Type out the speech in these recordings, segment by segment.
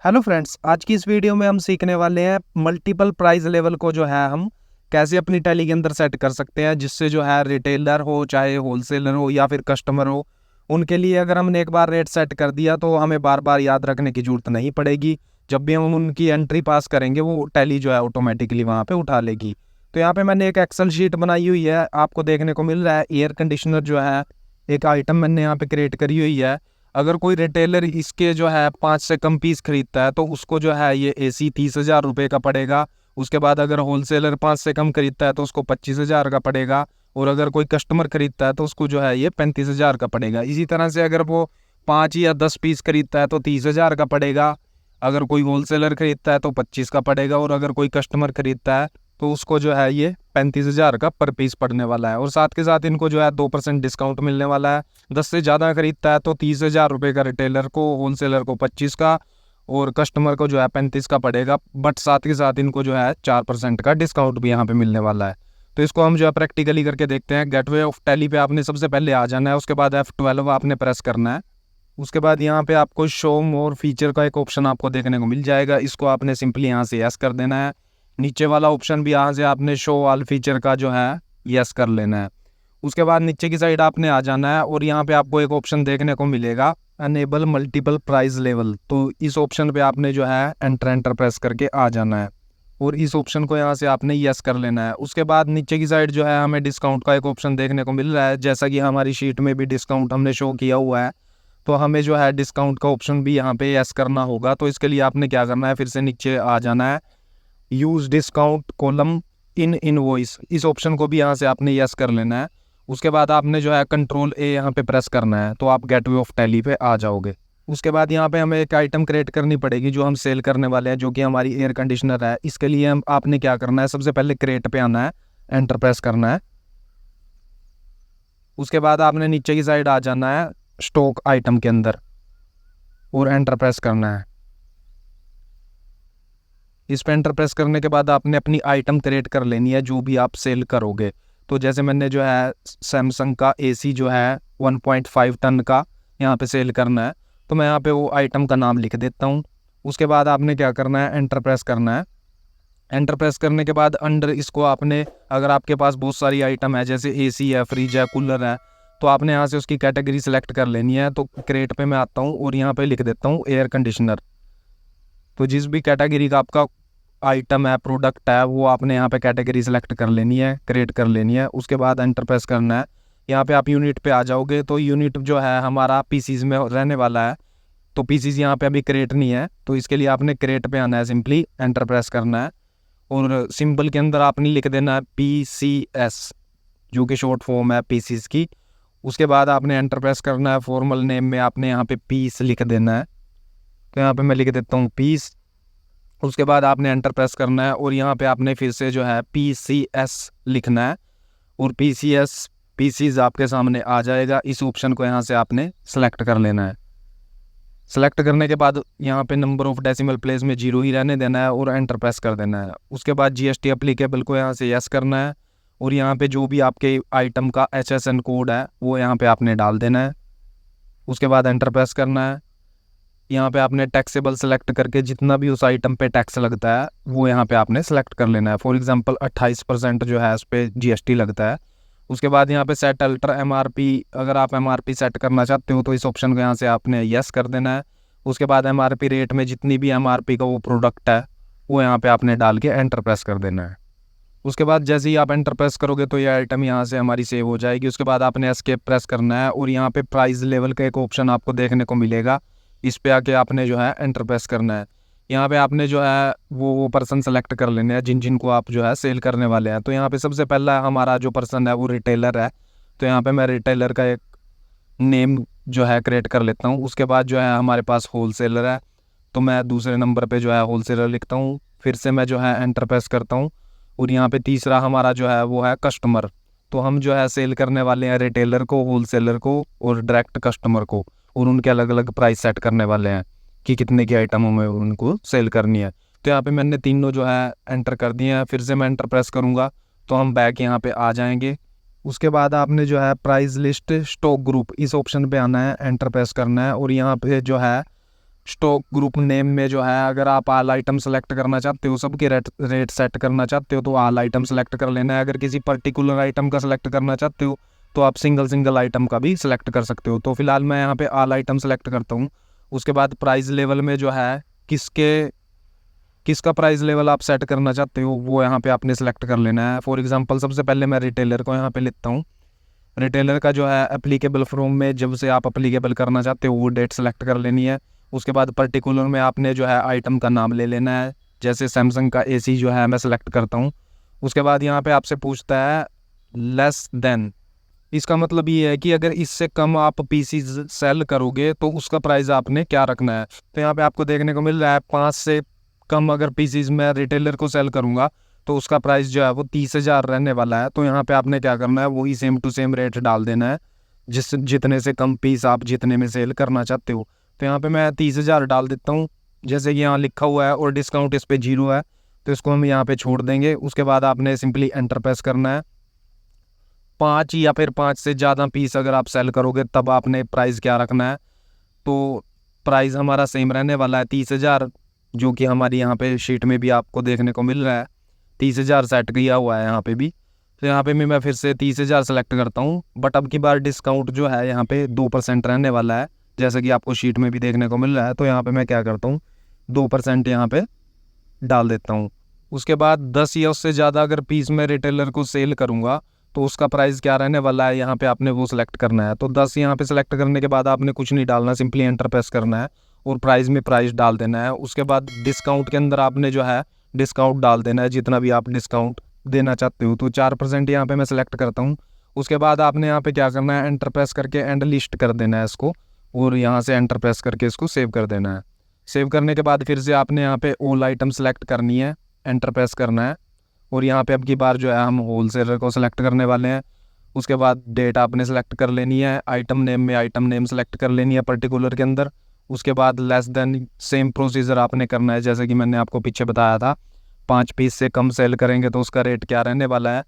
Hello friends, आज की इस वीडियो में हम सीखने वाले हैं मल्टीपल प्राइस लेवल को जो है हम कैसे अपनी टैली के अंदर सेट कर सकते हैं, जिससे जो है रिटेलर हो चाहे होलसेलर हो या फिर कस्टमर हो, उनके लिए अगर हमने एक बार रेट सेट कर दिया तो हमें बार बार याद रखने की जरूरत नहीं पड़ेगी। जब भी हम उनकी एंट्री पास करेंगे वो टैली जो है ऑटोमेटिकली वहाँ पे उठा लेगी। तो यहाँ पे मैंने एक एक्सेल शीट बनाई हुई है, आपको देखने को मिल रहा है एयर कंडीशनर जो है एक आइटम मैंने यहाँ पे क्रिएट करी हुई है। अगर कोई रिटेलर इसके जो है 5 से कम पीस खरीदता है तो उसको जो है ये एसी 30,000 रुपये का पड़ेगा। उसके बाद अगर होलसेलर 5 से कम खरीदता है तो उसको 25,000 का पड़ेगा, और अगर कोई कस्टमर खरीदता है तो उसको जो है ये 35,000 का पड़ेगा। इसी तरह से अगर वो 5 या 10 पीस खरीदता है तो 30,000 का पड़ेगा, अगर कोई होलसेलर खरीदता है तो 25 का पड़ेगा, और अगर कोई कस्टमर खरीदता है तो उसको जो है ये 35,000 का पर पीस पड़ने वाला है। और साथ के साथ इनको जो है 2% डिस्काउंट मिलने वाला है। 10 से ज़्यादा खरीदता है तो 30,000 रुपये का रिटेलर को, होलसेलर को 25 का, और कस्टमर को जो है 35 का पड़ेगा। बट साथ के साथ इनको जो है 4% का डिस्काउंट भी यहाँ पे मिलने वाला है। तो इसको हम जो है प्रैक्टिकली करके देखते हैं। गेटवे ऑफ टैली पे आपने सबसे पहले आ जाना है, उसके बाद F12 आपने प्रेस करना है। उसके बाद यहाँ पे आपको शो मोर फीचर का एक ऑप्शन आपको देखने को मिल जाएगा, इसको आपने सिंपली यहाँ से यस कर देना है। नीचे वाला ऑप्शन भी यहाँ से आपने शो ऑल फीचर का जो है यस कर लेना है। उसके बाद नीचे की साइड आपने आ जाना है और यहाँ पे आपको एक ऑप्शन देखने को मिलेगा अनेबल मल्टीपल प्राइस लेवल। तो इस ऑप्शन पे आपने जो है एंटर प्रेस करके आ जाना है और इस ऑप्शन को यहाँ से आपने यस कर लेना है। उसके बाद नीचे की साइड जो है हमें डिस्काउंट का एक ऑप्शन देखने को मिल रहा है, जैसा कि हमारी शीट में भी डिस्काउंट हमने शो किया हुआ है। तो हमें जो है डिस्काउंट का ऑप्शन भी यहाँ पे यस करना होगा। तो इसके लिए आपने क्या करना है, फिर से नीचे आ जाना है, use discount column in invoice, इस ऑप्शन को भी यहाँ से आपने यस कर लेना है। उसके बाद आपने जो है कंट्रोल ए यहाँ पे प्रेस करना है, तो आप गेटवे ऑफ टैली पे आ जाओगे। उसके बाद यहाँ पे हमें एक आइटम क्रिएट करनी पड़ेगी जो हम सेल करने वाले हैं, जो कि हमारी एयर कंडीशनर है। इसके लिए हम आपने क्या करना है, सबसे पहले क्रिएट पे आना है, एंटर प्रेस करना है। उसके बाद आपने नीचे की साइड आ जाना है स्टॉक आइटम के अंदर और एंटर प्रेस करना है। इस पे एंटर प्रेस करने के बाद आपने अपनी आइटम क्रिएट कर लेनी है जो भी आप सेल करोगे। तो जैसे मैंने जो है सैमसंग का एसी जो है 1.5 टन का यहाँ पे सेल करना है, तो मैं यहाँ पे वो आइटम का नाम लिख देता हूँ। उसके बाद आपने क्या करना है, एंटर प्रेस करना है। एंटर प्रेस करने के बाद अंडर इसको आपने, अगर आपके पास बहुत सारी आइटम है जैसे एसी है, फ्रिज है, कूलर है, तो आपने यहाँ से उसकी कैटेगरी सेलेक्ट कर लेनी है। तो क्रेट पे मैं आता हूँ और यहाँ पे लिख देता हूँ एयर कंडीशनर। तो जिस भी कैटेगरी का आपका आइटम है, प्रोडक्ट है, वो आपने यहाँ पे कैटेगरी सेलेक्ट कर लेनी है, क्रिएट कर लेनी है। उसके बाद एंटर प्रेस करना है। यहाँ पे आप यूनिट पे आ जाओगे, तो यूनिट जो है हमारा पीसीज में रहने वाला है, तो पीसीज यहाँ पे अभी क्रिएट नहीं है, तो इसके लिए आपने क्रिएट पे आना है, सिंपली एंटर प्रेस करना है और सिंबल के अंदर आपने लिख देना है PCS, जो कि शॉर्ट फॉर्म है पीसीज की। उसके बाद आपने एंटर प्रेस करना है, फॉर्मल नेम में आपने यहाँ पे पीस लिख देना है, तो यहाँ पे मैं लिख देता हूँ पीस। उसके बाद आपने एंटर प्रेस करना है और यहाँ पे आपने फिर से जो है PCS लिखना है और पीसीज आपके सामने आ जाएगा। इस ऑप्शन को यहाँ से आपने सेलेक्ट कर लेना है। सेलेक्ट करने के बाद यहाँ पे नंबर ऑफ डेसिमल प्लेस में 0 ही रहने देना है और एंटर प्रेस कर देना है। उसके बाद GST एप्लीकेबल को यहाँ से यस करना है और यहाँ पे जो भी आपके आइटम का HSN कोड है वो यहाँ पे आपने डाल देना है। उसके बाद एंटर प्रेस करना है। यहाँ पे आपने टैक्सेबल सेलेक्ट करके जितना भी उस आइटम पे टैक्स लगता है वो यहाँ पे आपने सेलेक्ट कर लेना है। फॉर एग्जांपल 28% जो है उस पर GST लगता है। उसके बाद यहाँ पे सेट अल्टर MRP, अगर आप MRP सेट करना चाहते हो तो इस ऑप्शन को यहाँ से आपने यस कर देना है। उसके बाद MRP रेट में जितनी भी MRP का वो प्रोडक्ट है वो यहाँ पे आपने डाल के एंटर प्रेस कर देना है। उसके बाद जैसे ही आप एंटर प्रेस करोगे तो ये आइटम यहाँ से हमारी सेव हो जाएगी। उसके बाद आपने एस्केप प्रेस करना है और यहाँ पे प्राइस लेवल का एक ऑप्शन आपको देखने को मिलेगा, इस पे आके आपने जो है एंटर प्रेस करना है। यहाँ पे आपने जो है वो पर्सन सेलेक्ट कर लेने हैं जिन को आप जो है सेल करने वाले हैं। तो यहाँ पे सबसे पहला हमारा जो पर्सन है वो रिटेलर है, तो यहाँ पे मैं रिटेलर का एक नेम जो है क्रिएट कर लेता हूँ। उसके बाद जो है हमारे पास होलसेलर है, तो मैं दूसरे नंबर पे जो है होलसेलर लिखता हूँ। फिर से मैं जो है एंटर प्रेस करता हूँ और यहाँ पे तीसरा हमारा जो है वो है कस्टमर। तो हम जो है सेल करने वाले हैं रिटेलर को, होलसेलर को और डायरेक्ट कस्टमर को, और उनके अलग अलग प्राइस सेट करने वाले हैं कि कितने की आइटम हमें उनको सेल करनी है। तो यहाँ पे मैंने तीनों जो है एंटर कर दिए हैं। फिर से मैं एंटर प्रेस करूँगा तो हम बैक यहाँ पे आ जाएंगे। उसके बाद आपने जो है प्राइस लिस्ट स्टॉक ग्रुप, इस ऑप्शन पे आना है, एंटर प्रेस करना है और यहाँ पे जो है स्टॉक ग्रुप नेम में जो है अगर आप ऑल आइटम सेलेक्ट करना चाहते हो, सबके रेट सेट करना चाहते हो तो ऑल आइटम सेलेक्ट कर लेना है। अगर किसी पर्टिकुलर आइटम का सेलेक्ट करना चाहते हो तो आप सिंगल आइटम का भी सिलेक्ट कर सकते हो। तो फिलहाल मैं यहाँ पे ऑल आइटम सेलेक्ट करता हूँ। उसके बाद प्राइस लेवल में जो है किसका प्राइस लेवल आप सेट करना चाहते हो वो यहाँ पे आपने सेलेक्ट कर लेना है। फॉर एग्जांपल सबसे पहले मैं रिटेलर को यहाँ पे लेता हूँ। रिटेलर का जो है एप्लीकेबल फ्रॉम में जब से आप एप्लीकेबल करना चाहते हो वो डेट सेलेक्ट कर लेनी है। उसके बाद पर्टिकुलर में आपने जो है आइटम का नाम ले लेना है। जैसे सैमसंग का एसी जो है मैं सेलेक्ट करता हूँ। उसके बाद यहाँ पे आपसे पूछता है लेस देन, इसका मतलब ये है कि अगर इससे कम आप पीसी सेल करोगे तो उसका प्राइस आपने क्या रखना है। तो यहाँ पे आपको देखने को मिल रहा है 5 से कम अगर पीसीज मैं रिटेलर को सेल करूँगा तो उसका प्राइस जो है वो 30,000 रहने वाला है। तो यहाँ पे आपने क्या करना है, वही सेम टू सेम रेट डाल देना है जितने से कम पीस आप जितने में सेल करना चाहते हो। तो यहाँ पे मैं 30,000 डाल देता हूँ, जैसे कि यहाँ लिखा हुआ है, और डिस्काउंट इस पर 0 है तो इसको हम यहाँ पे छोड़ देंगे। उसके बाद आपने सिंपली एंटर प्रेस करना है। 5 या फिर 5 से ज़्यादा पीस अगर आप सेल करोगे तब आपने प्राइस क्या रखना है। तो प्राइस हमारा सेम रहने वाला है 30,000, जो कि हमारी यहाँ पे शीट में भी आपको देखने को मिल रहा है 30,000 सेट किया हुआ है यहाँ पे भी। तो यहाँ पे भी मैं फिर से 30,000 सेलेक्ट करता हूँ, बट अब की बार डिस्काउंट जो है यहाँ पे 2% रहने वाला है, जैसे कि आपको शीट में भी देखने को मिल रहा है। तो यहाँ पे मैं क्या करता हूँ, 2% यहाँ पे डाल देता हूँ। उसके बाद 10 या उससे ज़्यादा अगर पीस में रिटेलर को सेल करूँगा तो उसका प्राइस क्या रहने वाला है, यहाँ पे आपने वो सिलेक्ट करना है। तो 10 यहाँ पे सिलेक्ट करने के बाद आपने कुछ नहीं डालना, सिंपली एंटर प्रेस करना है और प्राइस में प्राइस डाल देना है। उसके बाद डिस्काउंट के अंदर आपने जो है डिस्काउंट डाल देना है, जितना भी आप डिस्काउंट देना चाहते हो। तो 4% यहाँ पे मैं सिलेक्ट करता हूँ। उसके बाद आपने यहाँ पे क्या करना है, एंटर प्रेस करके एंड लिस्ट कर देना है इसको, और यहाँ से एंटर प्रेस करके इसको सेव कर देना है। सेव करने के बाद फिर से आपने यहाँ पे ऑल आइटम सेलेक्ट करनी है, एंटर प्रेस करना है, और यहाँ पे अब की बार जो है हम होल सेलर को सिलेक्ट करने वाले हैं। उसके बाद डेट आपने सेलेक्ट कर लेनी है, आइटम नेम में आइटम नेम सेलेक्ट कर लेनी है पर्टिकुलर के अंदर। उसके बाद लेस देन सेम प्रोसीजर आपने करना है, जैसे कि मैंने आपको पीछे बताया था 5 पीस से कम सेल करेंगे तो उसका रेट क्या रहने वाला है।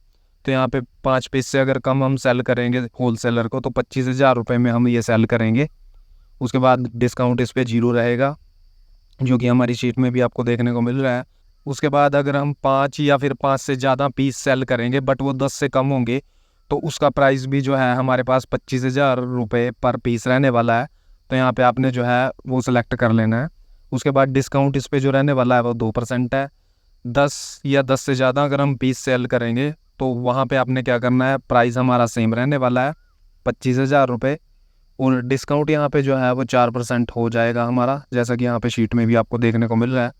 तो यहाँ पे 5 पीस से अगर कम हम सेल करेंगे होल सेलर को तो 25,000 रुपये में हम ये सेल करेंगे। उसके बाद डिस्काउंट इस पर 0 रहेगा, जो कि हमारी शीट में भी आपको देखने को मिल रहा है। उसके बाद अगर हम 5 या फिर 5 से ज़्यादा पीस सेल करेंगे बट वो 10 से कम होंगे तो उसका प्राइस भी जो है हमारे पास 25,000 रुपये पर पीस रहने वाला है। तो यहाँ पे आपने जो है वो सिलेक्ट कर लेना है। उसके बाद डिस्काउंट इस पर जो रहने वाला है वो 2% है। 10 या 10 से ज़्यादा अगर हम पीस सेल करेंगे तो वहाँ पे आपने क्या करना है, प्राइस हमारा सेम रहने वाला है 25,000 रुपये, और डिस्काउंट यहाँ पे जो है वो 4% हो जाएगा हमारा, जैसा कि यहाँ पे शीट में भी आपको देखने को मिल रहा है।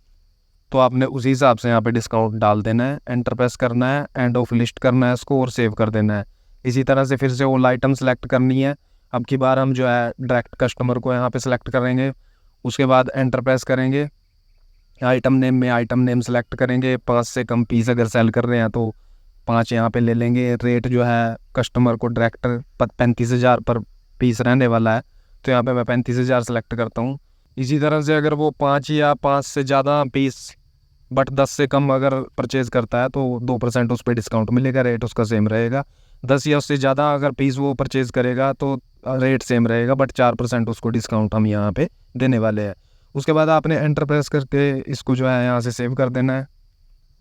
तो आपने उसी हिसाब से यहाँ पे डिस्काउंट डाल देना है, एंटर प्रेस करना है, एंड ऑफ लिस्ट करना है इसको और सेव कर देना है। इसी तरह से फिर से ऑल आइटम सेलेक्ट करनी है। अब की बार हम जो है डायरेक्ट कस्टमर को यहाँ पे सेलेक्ट करेंगे। उसके बाद एंटर प्रेस करेंगे, आइटम नेम में आइटम नेम सेलेक्ट करेंगे। 5 से कम पीस अगर सेल कर रहे हैं तो 5 यहाँ पे ले लेंगे। रेट जो है कस्टमर को डायरेक्ट 35,000 पर पीस रहने वाला है, तो यहाँ पे मैं 35,000 सेलेक्ट करता हूँ। इसी तरह से अगर वो 5 या 5 से ज़्यादा पीस बट 10 से कम अगर परचेज़ करता है तो 2% उस पर डिस्काउंट मिलेगा, रेट उसका सेम रहेगा। 10 या उससे ज़्यादा अगर पीस वो परचेज़ करेगा तो रेट सेम रहेगा, बट 4% उसको डिस्काउंट हम यहाँ पे देने वाले हैं। उसके बाद आपने एंटर प्रेस करके इसको जो है यहाँ से सेव कर देना है,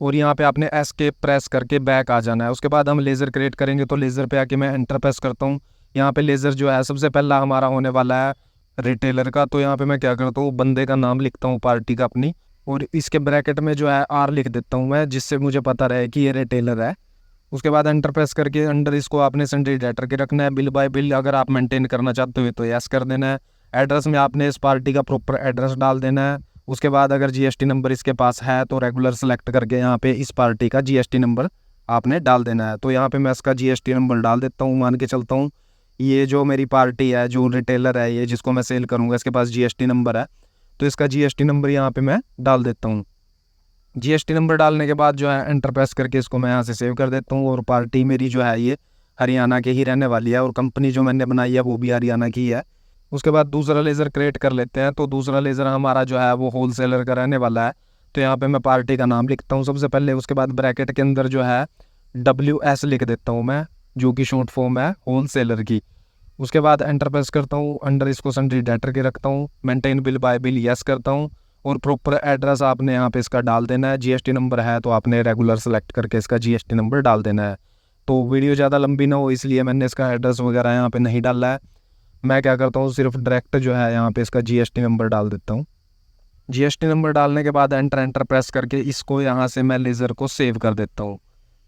और यहाँ पे आपने एस्केप प्रेस करके बैक आ जाना है। उसके बाद हम लेज़र क्रिएट करेंगे, तो लेज़र पे आके मैं एंटर प्रेस करता हूँ। यहाँ पे लेज़र जो है सबसे पहला हमारा होने वाला है रिटेलर का। तो यहाँ पे मैं क्या करता हूँ, बंदे का नाम लिखता हूँ पार्टी का अपनी, और इसके ब्रैकेट में जो है आर लिख देता हूँ मैं, जिससे मुझे पता रहे कि ये रिटेलर है। उसके बाद एंटर प्रेस करके अंडर इसको आपने सन्डे डेटर के रखना है। बिल बाय बिल अगर आप मेंटेन करना चाहते हो तो यस कर देना है। एड्रेस में आपने इस पार्टी का प्रॉपर एड्रेस डाल देना है। उसके बाद अगर जीएसटी नंबर इसके पास है तो रेगुलर सेलेक्ट करके यहाँ पे इस पार्टी का जीएसटी नंबर आपने डाल देना है। तो यहाँ पे मैं इसका जीएसटी नंबर डाल देता हूँ। मान के चलता हूँ ये जो मेरी पार्टी है, जो रिटेलर है, ये जिसको मैं सेल करूँगा, इसके पास जीएसटी नंबर है, तो इसका जीएसटी नंबर यहाँ पे मैं डाल देता हूँ। जीएसटी नंबर डालने के बाद जो है एंटर प्रेस करके इसको मैं यहाँ से सेव कर देता हूँ। और पार्टी मेरी जो है ये हरियाणा के ही रहने वाली है, और कंपनी जो मैंने बनाई है वो भी हरियाणा की है। उसके बाद दूसरा लेज़र क्रिएट कर लेते हैं। तो दूसरा लेज़र हमारा जो है वो होल सेलर का रहने वाला है। तो यहाँ पे मैं पार्टी का नाम लिखता हूँ सबसे पहले। उसके बाद ब्रैकेट के अंदर जो है WS लिख देता हूँ मैं, जो कि शॉर्ट फॉर्म है होल सेलर की। उसके बाद एंटर प्रेस करता हूँ, अंडर इसको सन्ड्री डेटर के रखता हूँ, maintain bill bye bill yes करता हूँ, और प्रॉपर एड्रेस आपने यहाँ पे इसका डाल देना है। जीएसटी नंबर है तो आपने रेगुलर सेलेक्ट करके इसका जीएसटी नंबर डाल देना है। तो वीडियो ज़्यादा लंबी ना हो इसलिए मैंने इसका एड्रेस वगैरह यहाँ पे नहीं डाला है। मैं क्या करता हूँ, सिर्फ डायरेक्ट जो है यहाँ पे इसका जीएसटी नंबर डाल देता हूँ। जीएसटी नंबर डालने के बाद एंटर प्रेस करके इसको यहाँ से मैं लेज़र को सेव कर देता हूँ।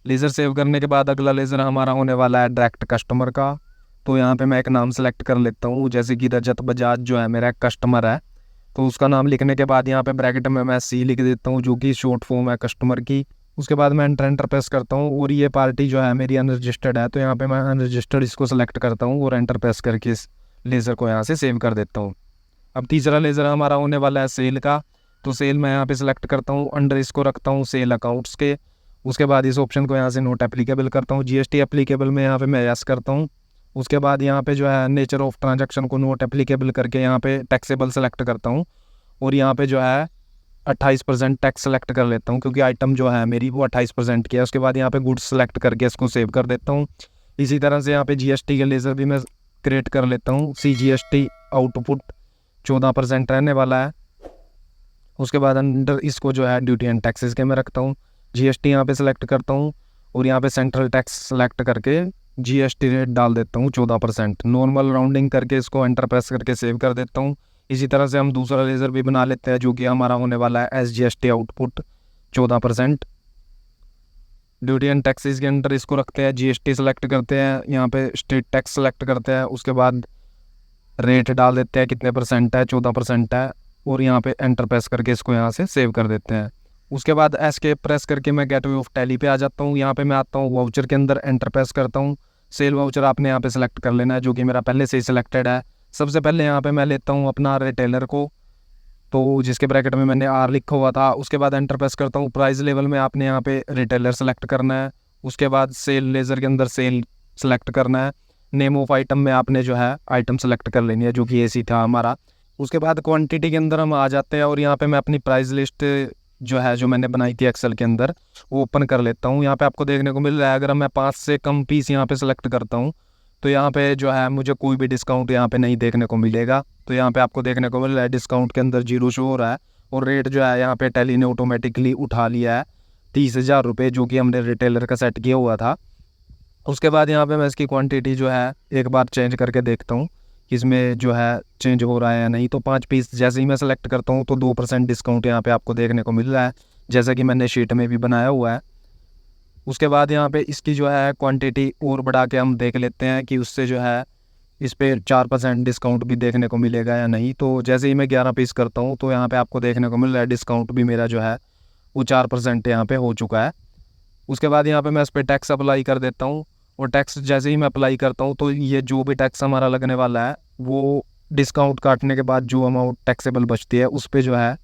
लेज़र सेव करने के बाद अगला लेज़र हमारा होने वाला है डायरेक्ट कस्टमर का। तो यहाँ पे मैं एक नाम सेलेक्ट कर लेता हूँ, जैसे कि रजत बजाज जो है मेरा एक कस्टमर है। तो उसका नाम लिखने के बाद यहाँ पे ब्रैकेट में मैं सी लिख देता हूँ, जो कि शॉर्ट फॉर्म है कस्टमर की। उसके बाद मैं एंटर प्रेस करता हूँ, और ये पार्टी जो है मेरी अनरजिस्टर्ड है, तो यहाँ पे मैं अनरजिस्टर्ड इसको सेलेक्ट करता हूँ और एंटर प्रेस करके इस लेज़र को यहाँ से सेव कर देता हूँ। अब तीसरा लेज़र हमारा होने वाला है सेल का। तो सेल मैं यहाँ पे सिलेक्ट करता हूँ, अंडर इसको रखता हूँ सेल अकाउंट्स के। उसके बाद इस ऑप्शन को यहाँ से नोट एप्लीकेबल करता हूँ, जीएसटी एप्लीकेबल में यहाँ पे मैं यस करता हूँ। उसके बाद यहाँ पे जो है नेचर ऑफ ट्रांजैक्शन को नोट एप्लीकेबल करके यहाँ पे टैक्सेबल सेलेक्ट करता हूँ, और यहाँ पे जो है 28% टैक्स सेलेक्ट कर लेता हूँ, क्योंकि आइटम जो है मेरी वो 28% की है। उसके बाद यहाँ पे गुड्स सेलेक्ट करके इसको सेव कर देता हूँ। इसी तरह से यहाँ पे जीएसटी के लेज़र भी मैं क्रिएट कर लेता हूँ। CGST आउटपुट 14% रहने वाला है। उसके बाद अंडर इसको जो है ड्यूटी एंड टैक्सेस के मैं रखता हूँ, जीएसटी यहाँ पे सेलेक्ट करता हूँ, और यहाँ पे सेंट्रल टैक्स सेलेक्ट करके जीएसटी रेट डाल देता हूँ 14%। नॉर्मल राउंडिंग करके इसको एंटर प्रेस करके सेव कर देता हूँ। इसी तरह से हम दूसरा लेज़र भी बना लेते हैं, जो कि हमारा होने वाला है SGST output 14%। Duty and taxes के अंडर इसको रखते हैं, जीएसटी सेलेक्ट करते हैं, यहाँ पे स्टेट टैक्स सेलेक्ट करते हैं, उसके बाद रेट डाल देते हैं कितने परसेंट है, 14% है, और यहाँ पे एंटर प्रेस करके इसको यहाँ से सेव कर देते हैं। उसके बाद एस्केप प्रेस करके मैं गेटवे ऑफ टैली पे आ जाता हूँ। यहाँ पे मैं आता हूँ वाउचर के अंदर, एंटर प्रेस करता हूँ। सेल वाउचर आपने यहाँ पे सेलेक्ट कर लेना है, जो कि मेरा पहले से ही सिलेक्टेड है। सबसे पहले यहाँ पे मैं लेता हूँ अपना रिटेलर को, तो जिसके ब्रैकेट में मैंने R लिखा हुआ था। उसके बाद एंटर प्रेस करता हूँ। प्राइस लेवल में आपने यहाँ पे रिटेलर सेलेक्ट करना है। उसके बाद सेल लेज़र के अंदर सेल सेलेक्ट करना है। नेम ऑफ आइटम में आपने जो है आइटम सेलेक्ट कर लेनी है, जो कि AC था हमारा। उसके बाद क्वांटिटी के अंदर हम आ जाते हैं, और यहाँ पे मैं अपनी प्राइस लिस्ट जो है जो मैंने बनाई थी एक्सेल के अंदर वो ओपन कर लेता हूँ। यहाँ पे आपको देखने को मिल रहा है, अगर मैं 5 से कम पीस यहाँ पे सेलेक्ट करता हूँ तो यहाँ पे जो है मुझे कोई भी डिस्काउंट यहाँ पे नहीं देखने को मिलेगा। तो यहाँ पे आपको देखने को मिल रहा है डिस्काउंट के अंदर 0 शो हो रहा है, और रेट जो है यहाँ पे टैली ने ऑटोमेटिकली उठा लिया है 30,000 रुपये, जो कि हमने रिटेलर का सेट किया हुआ था। उसके बाद यहाँ पे मैं इसकी क्वांटिटी जो है एक बार चेंज करके देखता हूँ कि इसमें जो है चेंज हो रहा है या नहीं। तो 5 पीस जैसे ही मैं सेलेक्ट करता हूँ तो 2% डिस्काउंट यहाँ पे आपको देखने को मिल रहा है, जैसा कि मैंने शीट में भी बनाया हुआ है। उसके बाद यहाँ पे इसकी जो है क्वांटिटी और बढ़ा के हम देख लेते हैं कि उससे जो है इस पर 4% डिस्काउंट भी देखने को मिलेगा या नहीं। तो जैसे ही मैं 11 पीस करता हूँ तो यहाँ पे आपको देखने को मिल रहा है डिस्काउंट भी मेरा जो है वो 4% यहाँ पे हो चुका है। उसके बाद यहाँ पे मैं इस पर टैक्स अप्लाई कर देता हूँ, और टैक्स जैसे ही मैं अप्लाई करता हूँ तो ये जो भी टैक्स हमारा लगने वाला है वो डिस्काउंट काटने के बाद जो अमाउंट टैक्सेबल बचती है उस पर जो है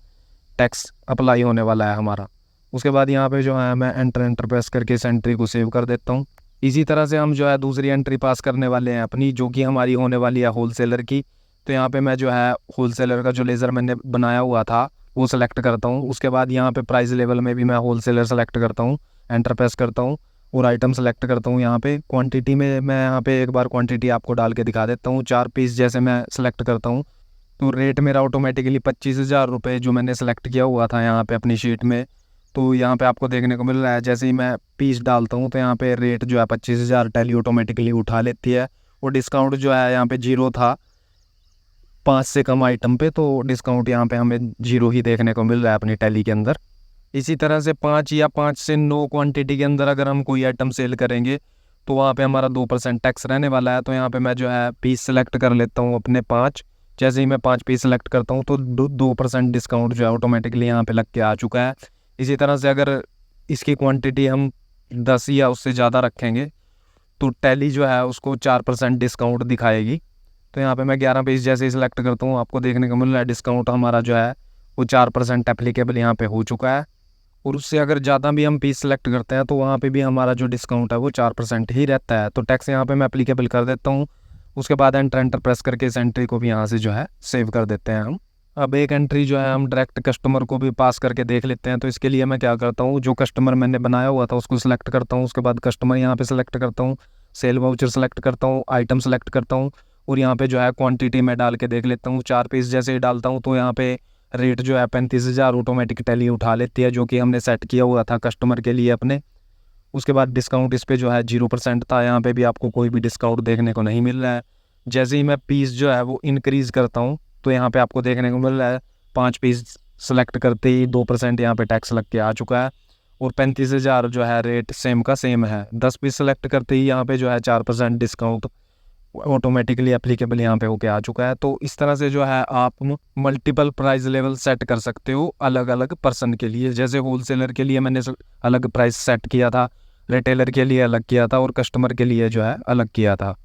टैक्स अप्लाई होने वाला है हमारा। उसके बाद यहाँ पे जो है मैं एंटर प्रेस करके इस एंट्री को सेव कर देता हूँ। इसी तरह से हम जो है दूसरी एंट्री पास करने वाले हैं अपनी, जो कि हमारी होने वाली है होलसेलर की। तो यहाँ पे मैं जो है होलसेलर का जो लेज़र मैंने बनाया हुआ था वो सेलेक्ट करता हूँ। उसके बाद यहाँ पे प्राइस लेवल में भी मैं होलसेलर सेलेक्ट करता हूँ, एंटर प्रेस करता हूँ, और आइटम सेलेक्ट करता हूँ। यहाँ पे क्वांटिटी में मैं यहाँ पे एक बार क्वांटिटी आपको डाल के दिखा देता हूँ। 4 पीस जैसे मैं सेलेक्ट करता हूँ तो रेट मेरा ऑटोमेटिकली 25,000 रुपये जो मैंने सेलेक्ट किया हुआ था यहाँ पे अपनी शीट में, तो यहाँ पे आपको देखने को मिल रहा है जैसे ही मैं पीस डालता हूँ तो यहाँ पे रेट जो है 25,000 टैली ऑटोमेटिकली उठा लेती है। और डिस्काउंट जो है यहाँ पे 0 था 5 से कम आइटम पे, तो डिस्काउंट यहाँ पे हमें 0 ही देखने को मिल रहा है अपनी टैली के अंदर। इसी तरह से 5 या 5 से 9 क्वांटिटी के अंदर अगर हम कोई आइटम सेल करेंगे तो वहाँ पे हमारा 2% टैक्स रहने वाला है। तो यहाँ पे मैं जो है पीस सेलेक्ट कर लेता हूँ अपने 5। जैसे ही मैं 5 पीस सेलेक्ट करता हूँ तो 2% डिस्काउंट जो है ऑटोमेटिकली यहाँ पे लग के आ चुका है। इसी तरह से अगर इसकी क्वांटिटी हम 10 या उससे ज़्यादा रखेंगे तो टैली जो है उसको 4% डिस्काउंट दिखाएगी। तो यहाँ पे मैं 11 पीस जैसे ही सिलेक्ट करता हूँ आपको देखने को मिल रहा है डिस्काउंट हमारा जो है वो 4% एप्लीकेबल यहाँ पे हो चुका है। और उससे अगर ज़्यादा भी हम पीस सेलेक्ट करते हैं तो वहाँ पे भी हमारा जो डिस्काउंट है वो 4% ही रहता है। तो टैक्स यहाँ पे मैं एप्लीकेबल कर देता हूँ। उसके बाद एंटर प्रेस करके इस एंट्री को भी यहाँ से जो है सेव कर देते हैं हम। अब एक एंट्री जो है हम डायरेक्ट कस्टमर को भी पास करके देख लेते हैं। तो इसके लिए मैं क्या करता हूँ, जो कस्टमर मैंने बनाया हुआ था उसको सिलेक्ट करता हूँ। उसके बाद कस्टमर यहाँ पे सिलेक्ट करता हूँ, सेल वाउचर सेलेक्ट करता हूँ, आइटम सेलेक्ट करता हूँ, और यहाँ पे जो है क्वांटिटी मैं डाल के देख लेता हूँ। 4 पीस जैसे ही डालता हूँ तो यहाँ पे रेट जो है 35,000 ऑटोमेटिक टैली उठा लेती है, जो कि हमने सेट किया हुआ था कस्टमर के लिए अपने। उसके बाद डिस्काउंट इस पे जो है 0% था, यहाँ पे भी आपको कोई भी डिस्काउंट देखने को नहीं मिल रहा है। जैसे ही मैं पीस जो है वो इंक्रीज़ करता हूँ तो यहाँ पे आपको देखने को मिल रहा है 5 पीस सेलेक्ट करते ही 2% यहाँ पे टैक्स लग के आ चुका है, और 35,000 जो है रेट सेम का सेम है। 10 पीस सेलेक्ट करते ही यहाँ पे जो है 4% डिस्काउंट ऑटोमेटिकली एप्लीकेबल यहाँ पे होके आ चुका है। तो इस तरह से जो है आप मल्टीपल प्राइस लेवल सेट कर सकते हो अलग अलग पर्सन के लिए। जैसे होलसेलर के लिए मैंने अलग प्राइस सेट किया था, रिटेलर के लिए अलग किया था, और कस्टमर के लिए जो है अलग किया था।